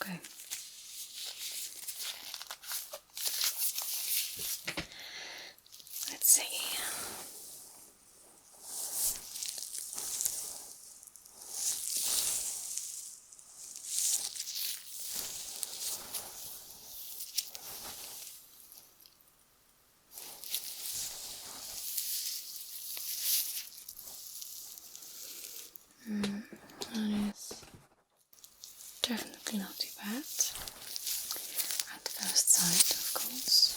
Okay. Let's see. That is definitely not too bad. At first sight, of course.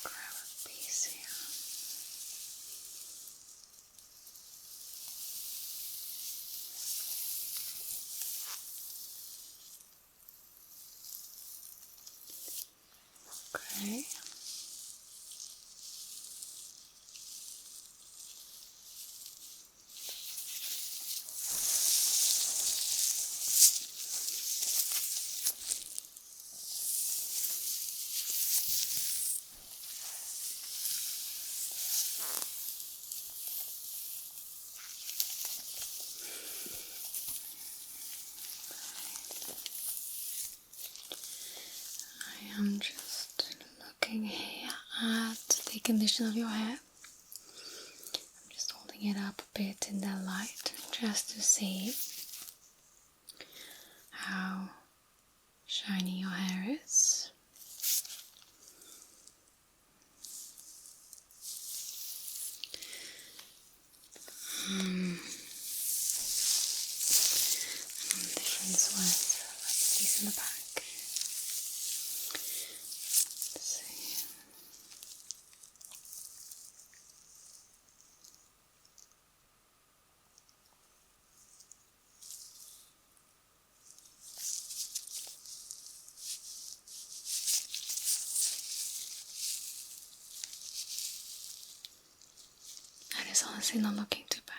Grab a piece here. Okay. I am just looking here at the condition of your hair. I'm just holding it up a bit in the light just to see how shiny your hair is. Difference with, let's piece in the back. Let's see. That is honestly not looking too bad.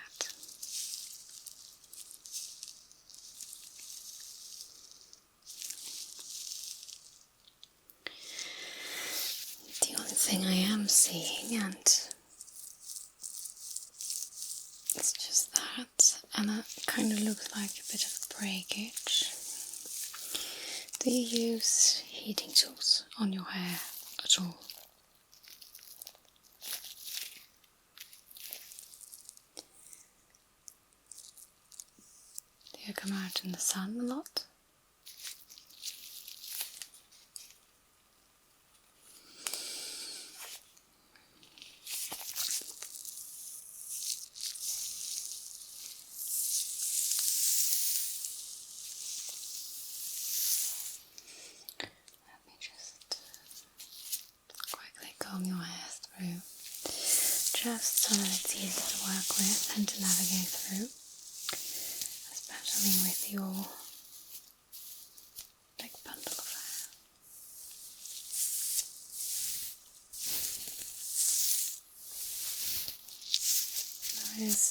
The only thing I am seeing, and it's just that, and it kind of looks like a bit of breakage. Do you use heating tools on your hair at all? Do you come out in the sun a lot? Let me just quickly comb your hair through, just so that it's easy to work with and to navigate through, especially with your big bundle of hair. So it is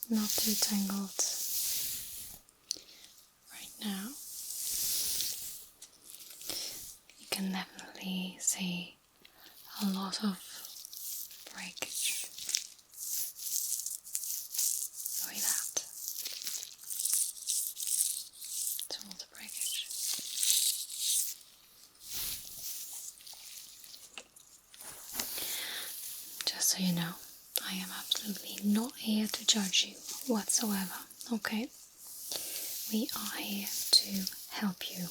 not too tangled right now. You can definitely see a lot of breakage through that. It's all the breakage. Just so you know, I am absolutely not here to judge you whatsoever, okay? We are here to help you.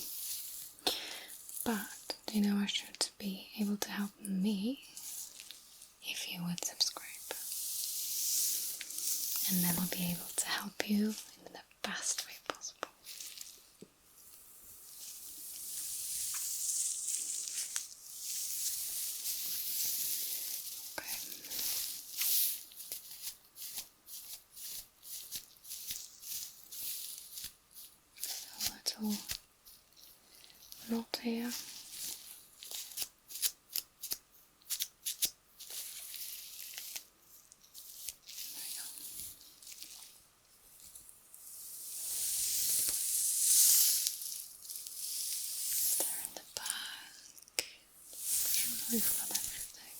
But do you know I should be able to help me if you would subscribe? And then I'll be able to help you in the best way possible. Okay. So a little knot here. We've got everything.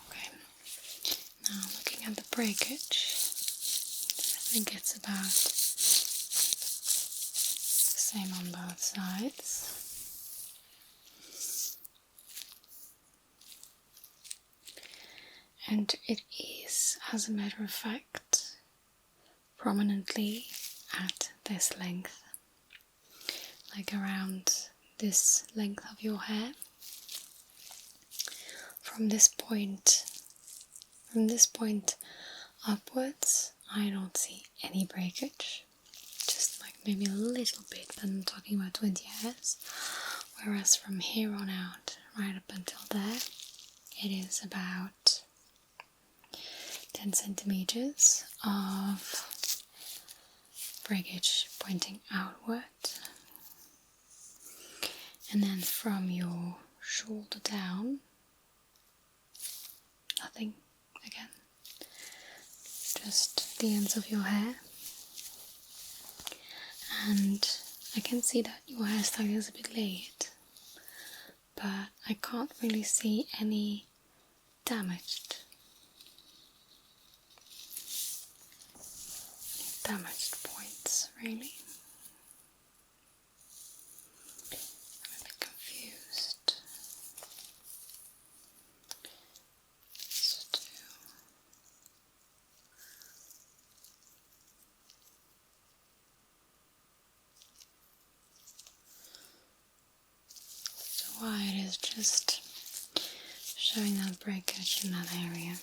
Okay, now looking at the breakage, I think it's about the same on both sides. And it is, as a matter of fact, prominently at this length, like around this length of your hair. From this point upwards, I don't see any breakage, just like maybe a little bit, but I'm talking about 20 hairs. Whereas from here on out, right up until there, it is about 10 centimeters of breakage pointing outward, and then from your shoulder down, nothing again, just the ends of your hair. And I can see that your hairstyle is a bit late, but I can't really see any damaged points, really. I'm a bit confused. So why it is just showing that breakage in that area.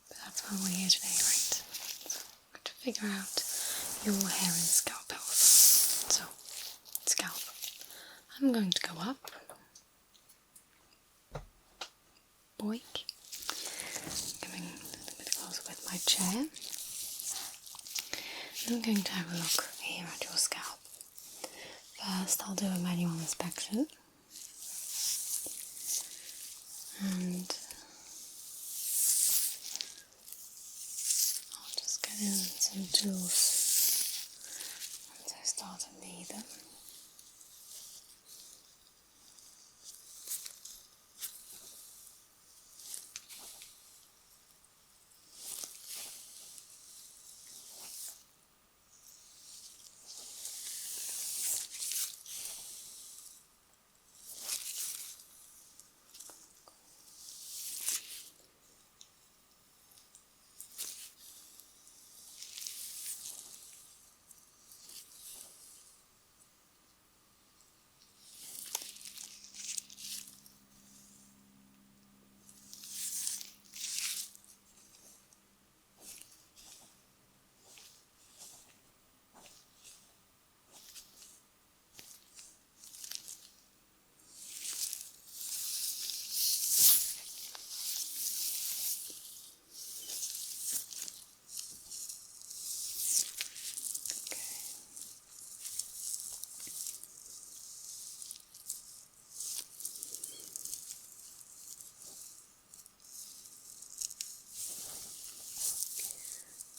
But that's why we're here today, right? So we're going to figure out your hair and scalp health. So, scalp. I'm going to go up. Boink. Coming a little bit closer with my chair. I'm going to have a look here at your scalp. First, I'll do a manual inspection. And I'll just get in some tools once I start to need them.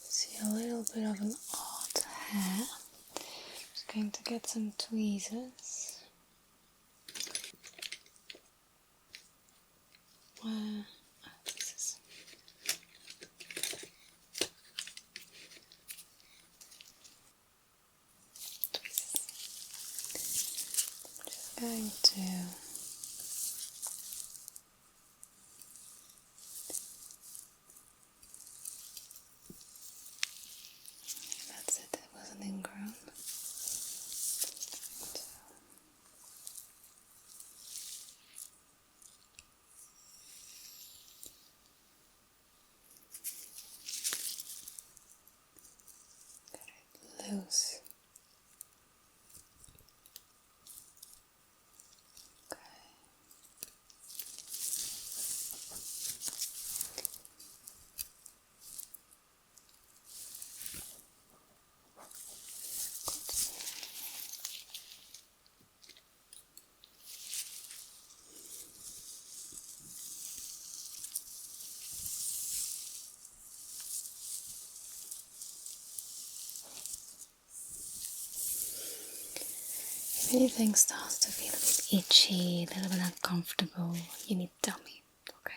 See a little bit of an odd hair. Just going to get some tweezers. This is tweezers. I'm just going to that's it, it wasn't ingrown. Get it loose. Okay. If anything starts to feel a bit itchy, a little bit uncomfortable, you need to tell me, okay?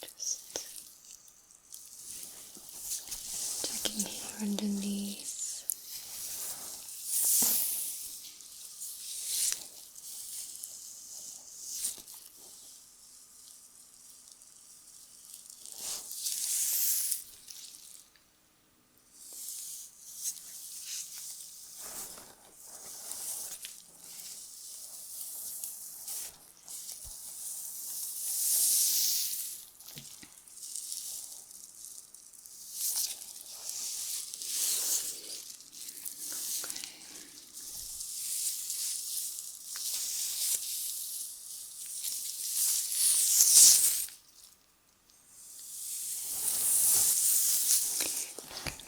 Just checking here underneath.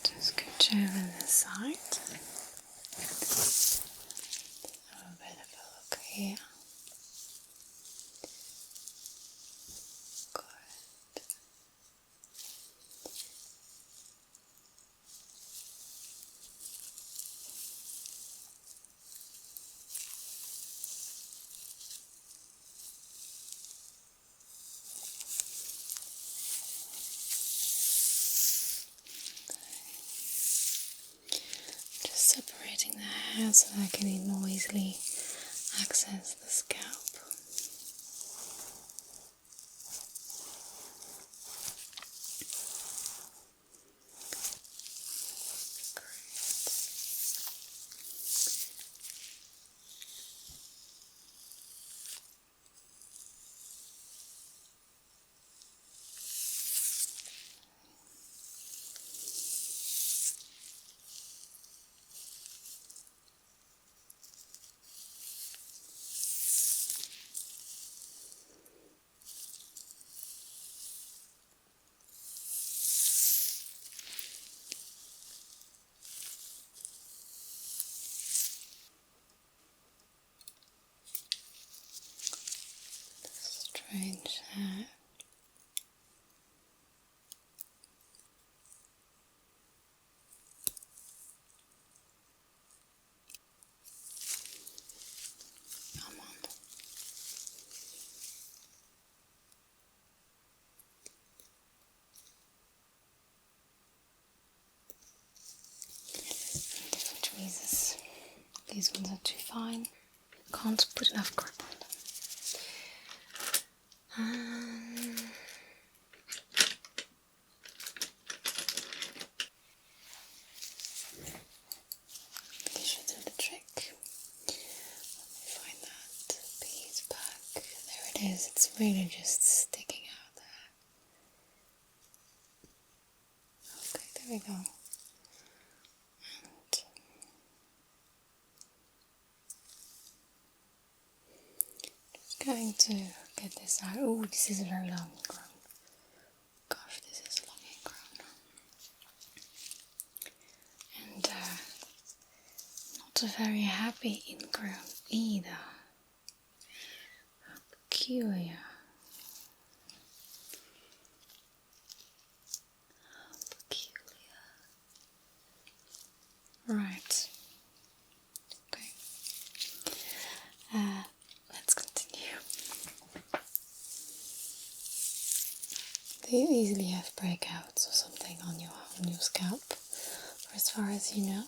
Just scooch over the side. Have a bit of a look here. Good. Just separating the hair so I can more easily access the scalp. Strange hair. Come on. Different tweezers. These ones are too fine. Can't put enough grip on them. This should do the trick. Let me find that piece back. There it is. It's really just sticking out there. Okay, there we go. And just going to get this out. Oh, this is very long ingrown. Gosh, this is long ingrown. And not a very happy ingrown either. How peculiar. How peculiar. Right. Okay. Let's continue. Do you easily have breakouts or something on your scalp, or as far as you know?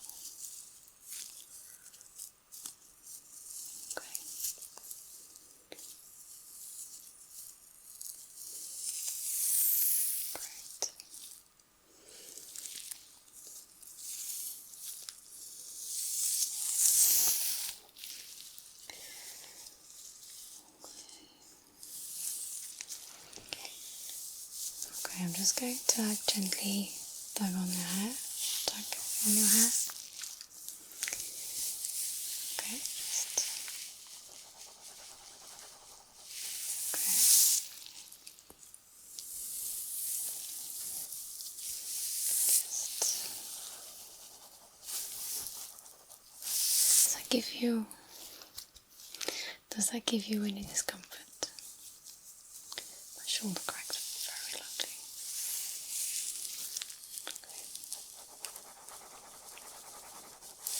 Okay. Great. Okay, I'm just going to gently tug on your hair. Tug on your hair. Okay, just. Okay. Just. Does that give you any discomfort? My shoulder cracks very loudly.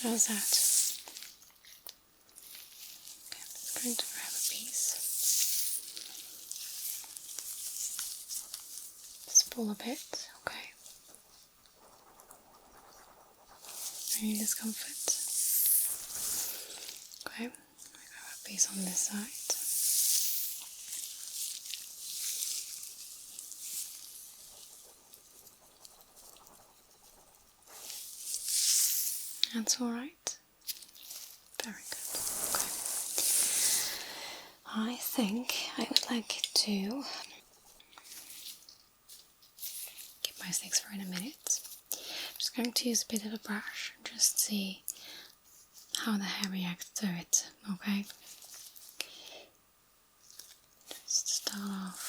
How's that? Okay, I'm just going to grab a piece. Just pull a bit, okay. Any discomfort? Okay, I grab a piece on this side. That's alright. Very good. Okay. I think I would like to keep my sticks for in a minute. I'm just going to use a bit of a brush and just see how the hair reacts to it, okay? Just start off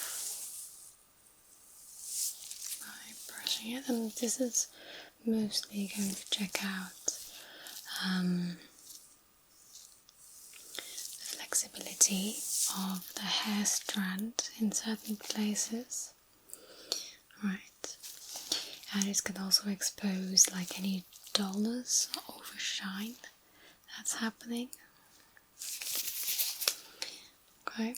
by brushing it, and this is mostly going to check out the flexibility of the hair strand in certain places. Right. And it can also expose like any dullness or overshine that's happening. Okay.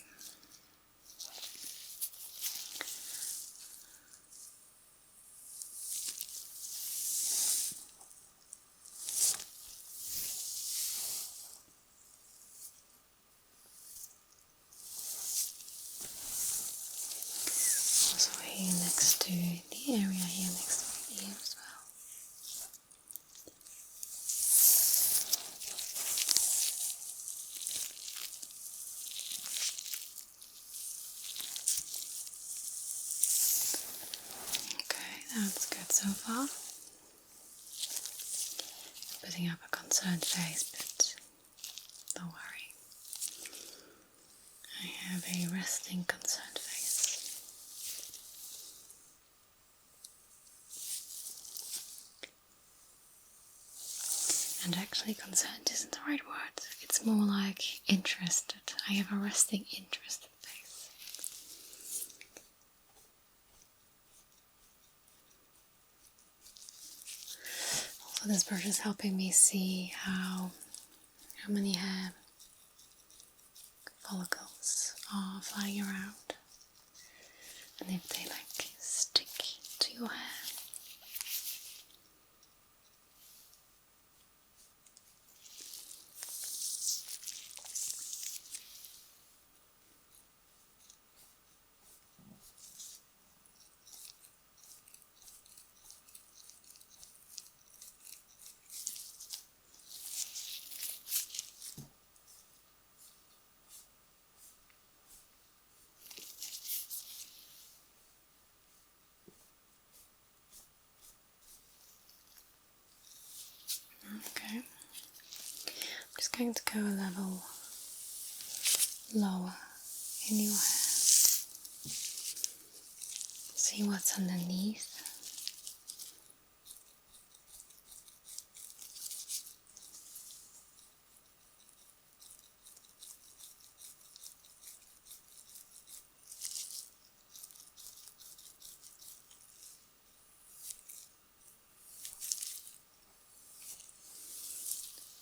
Also here next to the area here next to the ear as well. Okay, that's good so far. Putting up a concerned face, but don't worry. I have a resting concerned face. And actually concerned isn't the right word. It's more like interested. I have a resting interested face. Also this brush is helping me see how many hair follicles are flying around. And if they like stick to your hair. Okay, I'm just going to go a level lower in your hair. See what's underneath.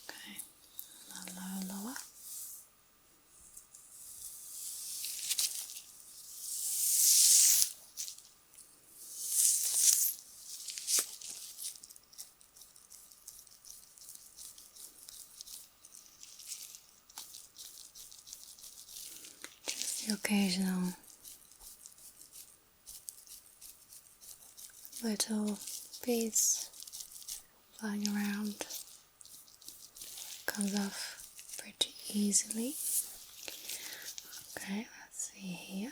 Okay, lower. Just the occasional little piece flying around. Comes off pretty easily. Okay, let's see here.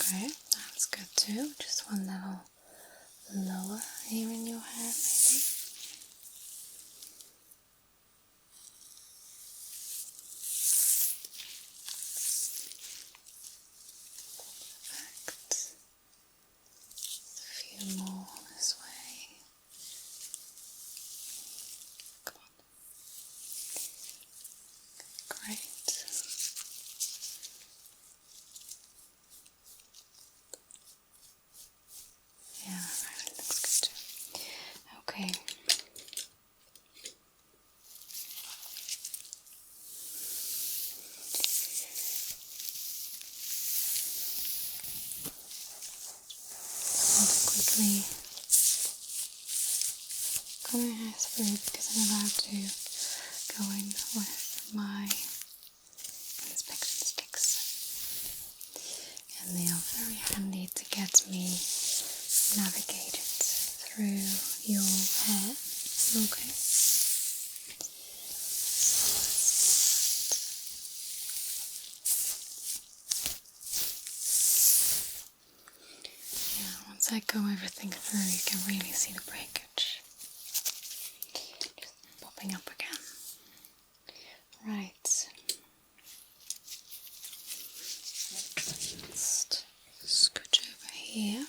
Okay, that's good too. Just one level lower here in your hair, maybe. actually coming out through because I'm about to go in with my inspection sticks, and they are very handy to get me navigated through your hair. Okay. Once I go everything through, you can really see the breakage just popping up again. Right. Just scooch over here.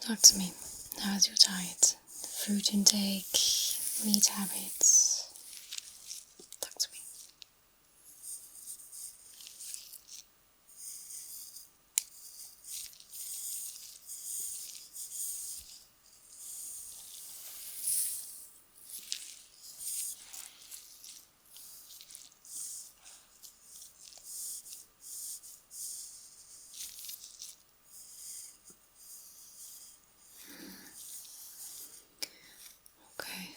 Talk to me. How's your diet? Fruit intake, meat habits? Talk to me. Okay.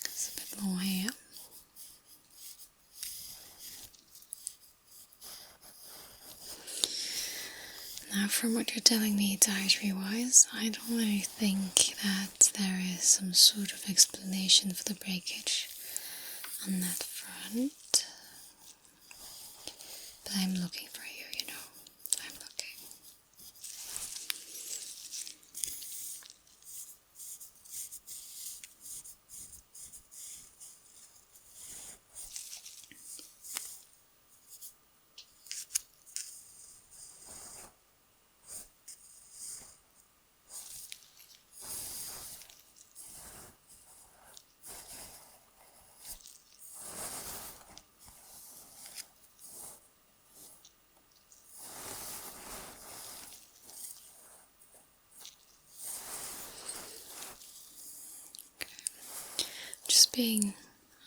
There's a bit more here. Now, from what you're telling me dietary-wise, I don't really think that there is some sort of explanation for the breakage on that front. But I'm looking for you, you know. I'm looking.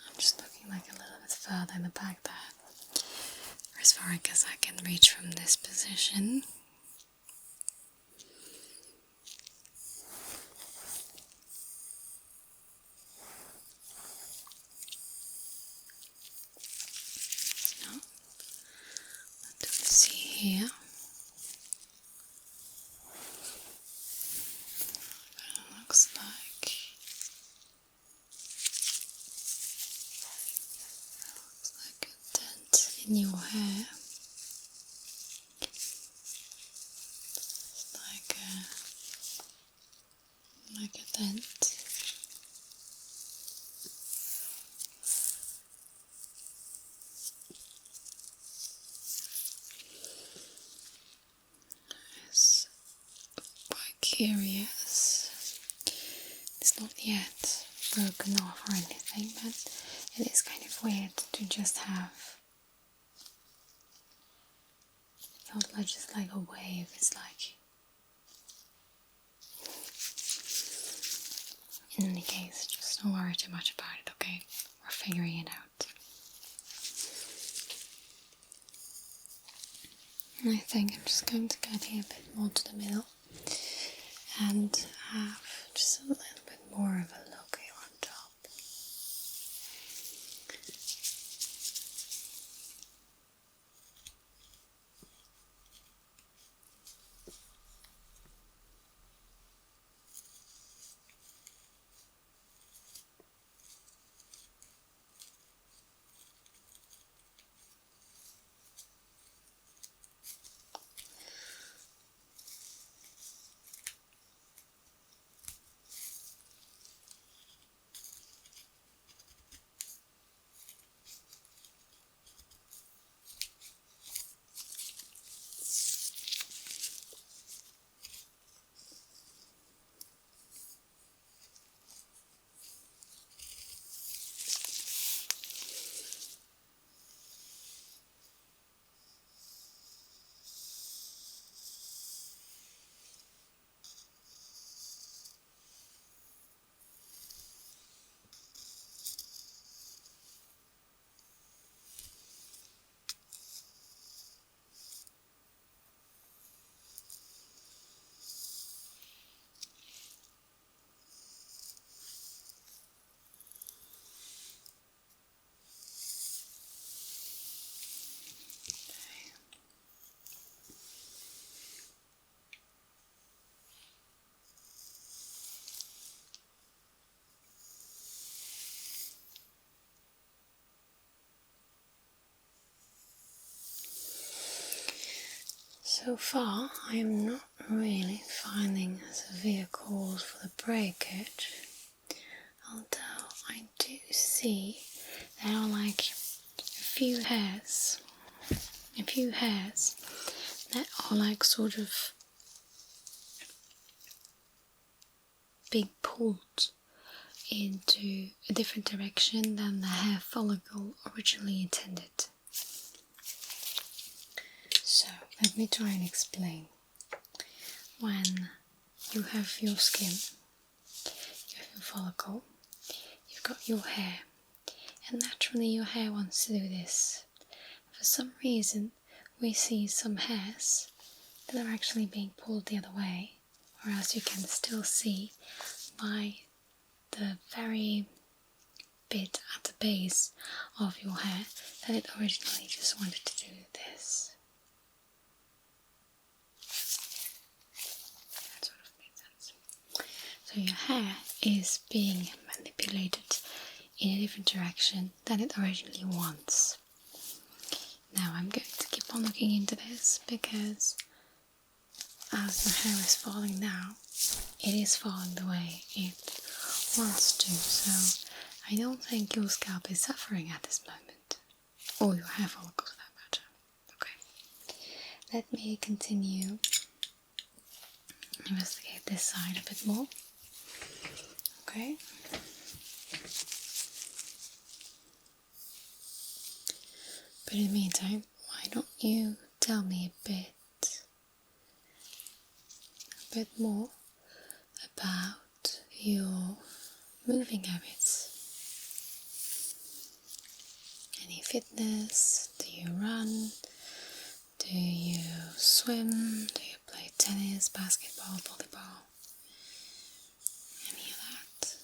I'm just looking like a little bit further in the back there, as far as I can reach from this position. No, what do we see here? Looks like a dent in your hair. It's like a dent. It's quite curious. It's not yet broken off or anything, but it is kind of weird to just have not like just like a wave. It's like, in any case, just don't worry too much about it, okay? We're figuring it out. And I think I'm just going to get here a bit more to the middle and have just a little bit more of a look here on top. So far, I am not really finding severe cause for the breakage, although I do see there are like a few hairs that are like sort of being pulled into a different direction than the hair follicle originally intended. So let me try and explain. When you have your skin, you have your follicle, you've got your hair, and naturally your hair wants to do this. For some reason, we see some hairs that are actually being pulled the other way, or else you can still see by the very bit at the base of your hair that it originally just wanted to do this. That sort of makes sense. So your hair is being manipulated in a different direction than it originally wants. Now I'm going to keep on looking into this because as your hair is falling now, it is falling the way it wants to, so I don't think your scalp is suffering at this moment, or your hair follicles for that matter. Okay, let me continue investigate this side a bit more. Okay. But in the meantime, why don't you tell me a bit more about your moving habits? Any fitness? Do you run? Do you swim? Do you play tennis, basketball, volleyball? Any of that?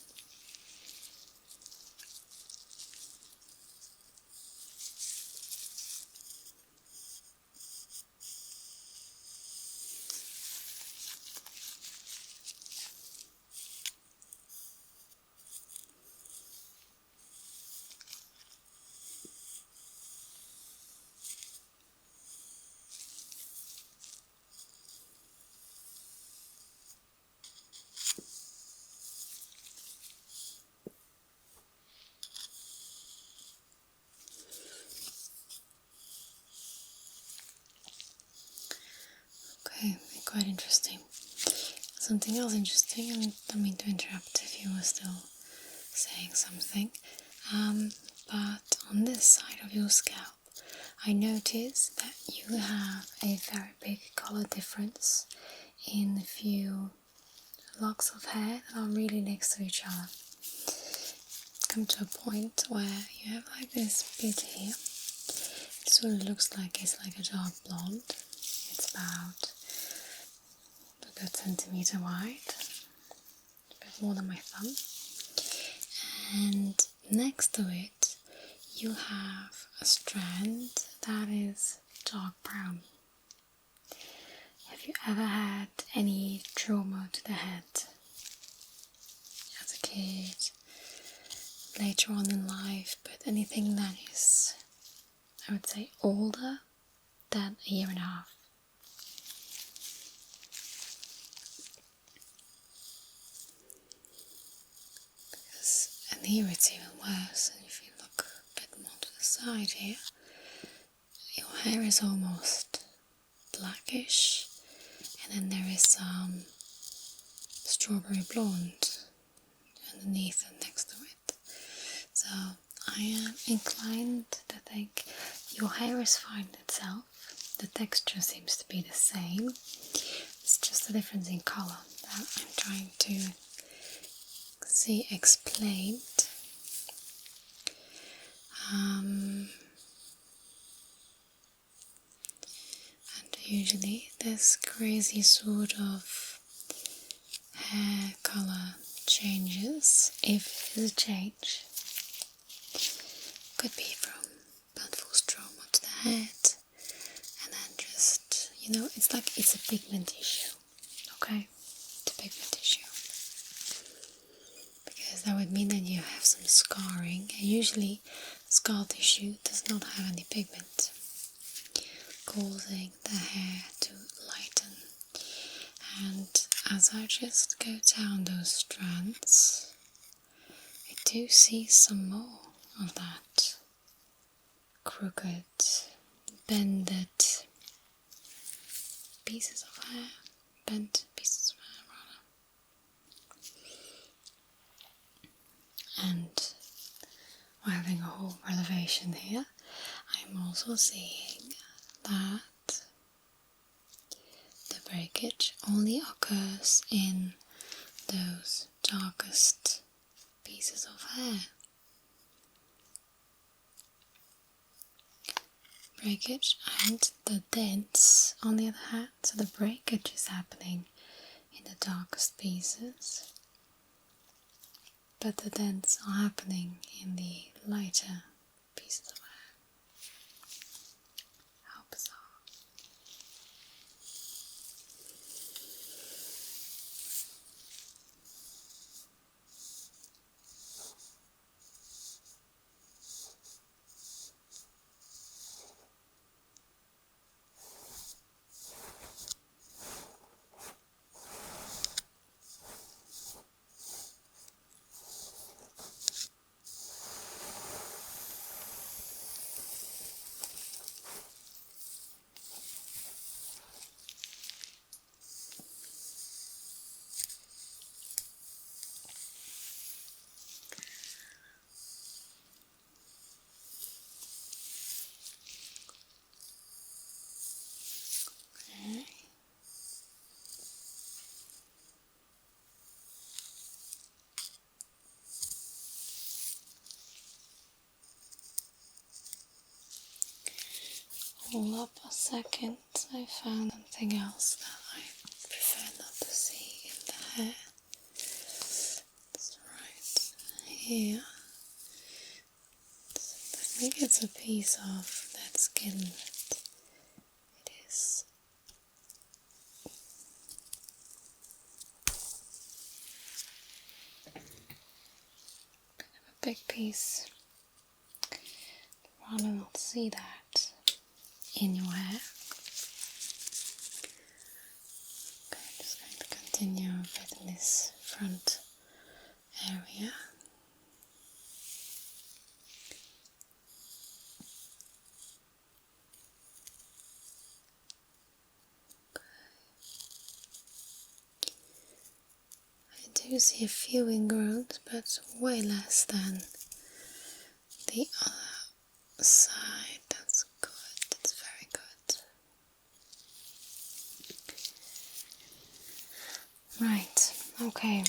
Okay, quite interesting. Something else interesting, I don't mean to interrupt if you were still saying something. But on this side of your scalp, I notice that you have a very big color difference in a few locks of hair that are really next to each other. Come to a point where you have like this bit here. It sort of looks like it's like a dark blonde. It's about a good centimeter wide, a bit more than my thumb. And next to it, you have a strand that is dark brown. Have you ever had any trauma to the head as a kid, later on in life, but anything that is, I would say, older than a year and a half? And here it's even worse, and if you look a bit more to the side here, your hair is almost blackish, and then there is some strawberry blonde underneath and next to it. So I am inclined to think your hair is fine itself, the texture seems to be the same, it's just a difference in colour that I'm trying to see explained. And usually this crazy sort of hair colour changes, if it is a change, could be from blunt force trauma to the head, and then just, it's like it's a pigment issue, okay? It's a pigment issue. Because that would mean that you have some scarring, and usually scar tissue does not have any pigment, causing the hair to lighten. And as I just go down those strands, I do see some more of that crooked, bended pieces of hair, bent pieces of hair rather. And we're having a whole revelation here. I'm also seeing that the breakage only occurs in those darkest pieces of hair. Breakage and the dents on the other hand, so the breakage is happening in the darkest pieces, but the dents are happening in the lighter pieces of hair. How bizarre. Hold up a second, I found something else that I prefer not to see in the hair. It's right here. I think it's a piece of that skin. It is. Kind of a big piece. I'd rather not see that in your hair. Okay, I'm just going to continue a bit in this front area. Okay. I do do see a few ingrowns, but way less than the other side. That's good, that's very good. Right, okay.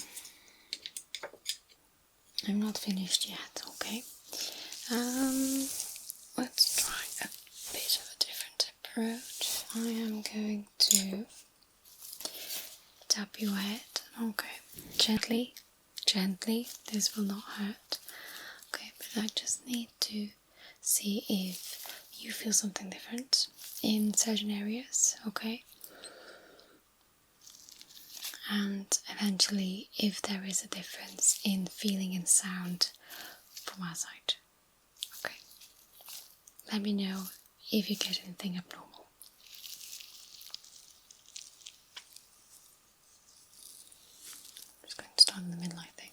I'm not finished yet, okay? Let's try a bit of a different approach. I am going to tap your head, okay? Gently, gently, this will not hurt. Okay, but I just need to see if you feel something different in certain areas, okay? And eventually if there is a difference in feeling and sound from our side. Okay. Let me know if you get anything abnormal. I'm just going to start in the middle, I think.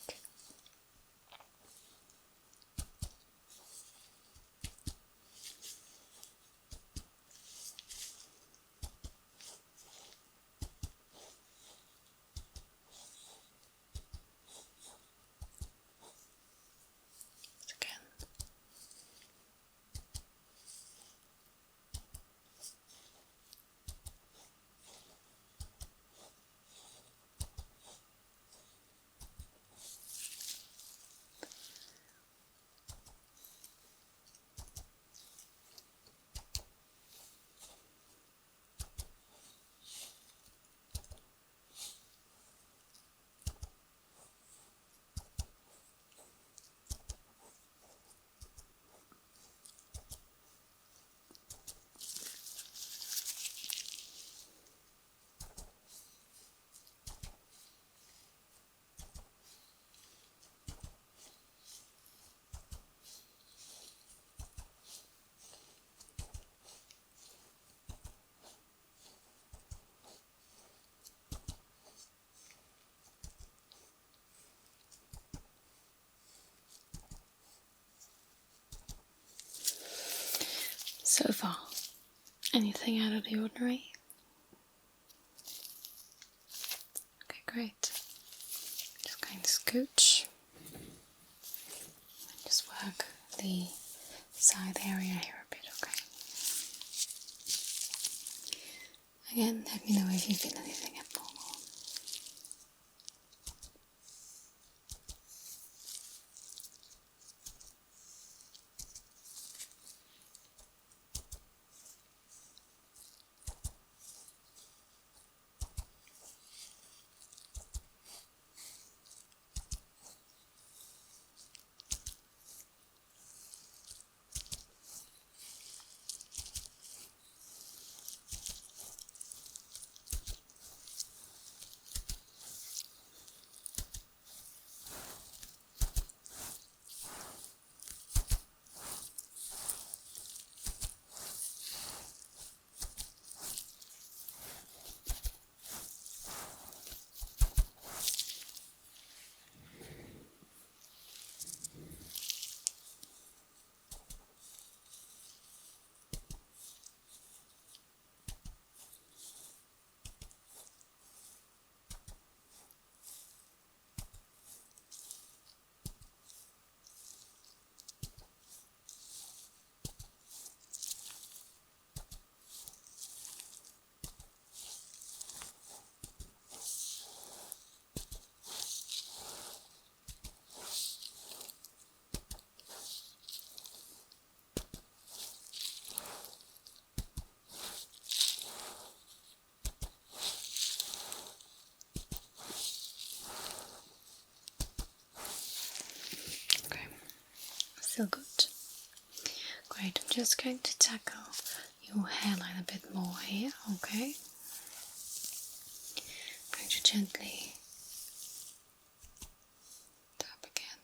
Again. So far, anything out of the ordinary? Okay, great. Just going to scooch. Just work the side area here a bit, okay? Again, let me know if you feel anything abnormal. Still good. Great, I'm just going to tackle your hairline a bit more here, okay? I'm going to gently tap again.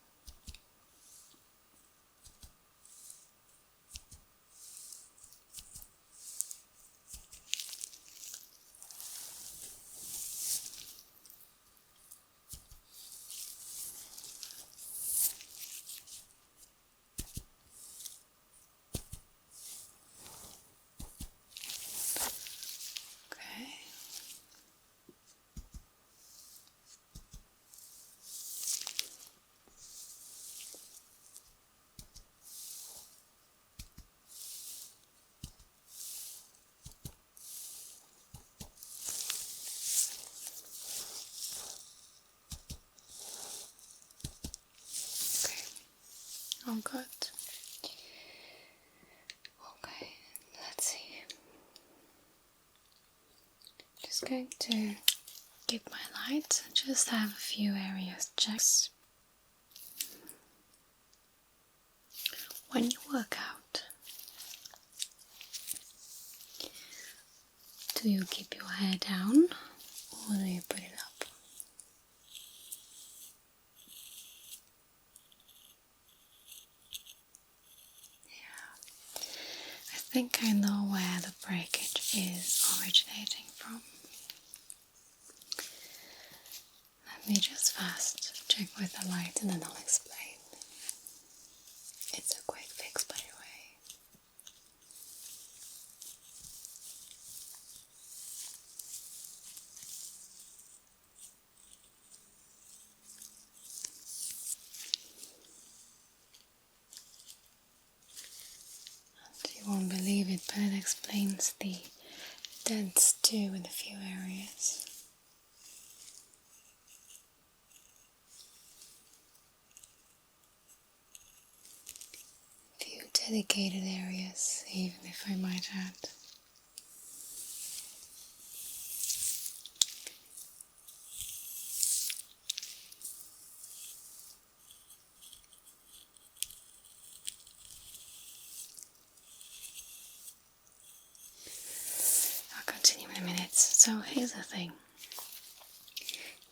Okay. Oh, good. Okay, let's see. Just going to get my light and just have a few areas checked. When you work out, do you keep your hair down or do you put it up? Yeah, I think I know where the breakage is originating from. Let me just first check with the light and then I'll explain. It's a quick fix, by the way. You won't believe it, but it explains the dents too in a few areas. A few dedicated areas, even if I might add. I'll continue in a minute. So here's the thing.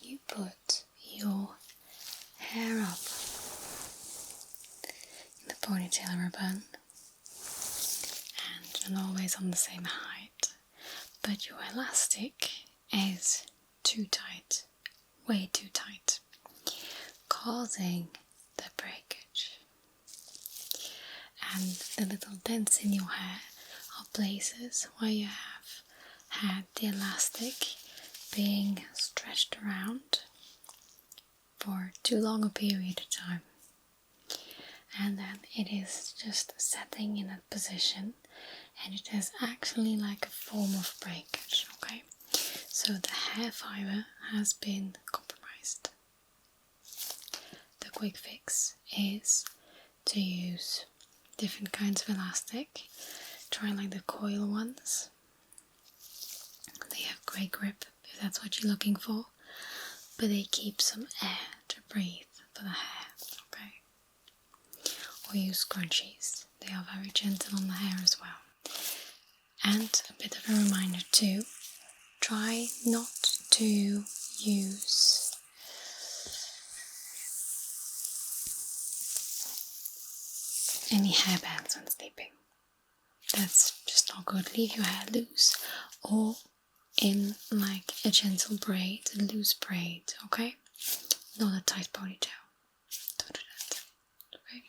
You put your hair up in the ponytail or a bun and always on the same height, but your elastic is too tight, way too tight, causing the breakage. And the little dents in your hair are places where you have had the elastic being stretched around for too long a period of time, and then it is just setting in that position, and it is actually like a form of breakage. Okay, so the hair fiber has been compromised. The quick fix is to use different kinds of elastic. Try like the coil ones. They have great grip if that's what you're looking for, but they keep some air to breathe for the hair, okay? Or use scrunchies. They are very gentle on the hair as well. And a bit of a reminder too, try not to use any hairbands when sleeping. That's just not good. Leave your hair loose or in like a gentle braid, a loose braid, okay? Not a tight ponytail. Don't do that, okay?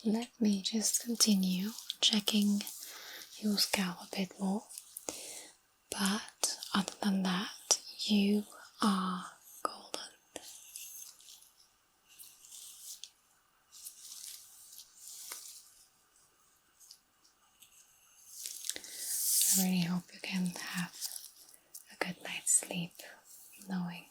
Let me just continue checking your scalp a bit more. But other than that, you are golden. I really hope you can have a good night's sleep knowing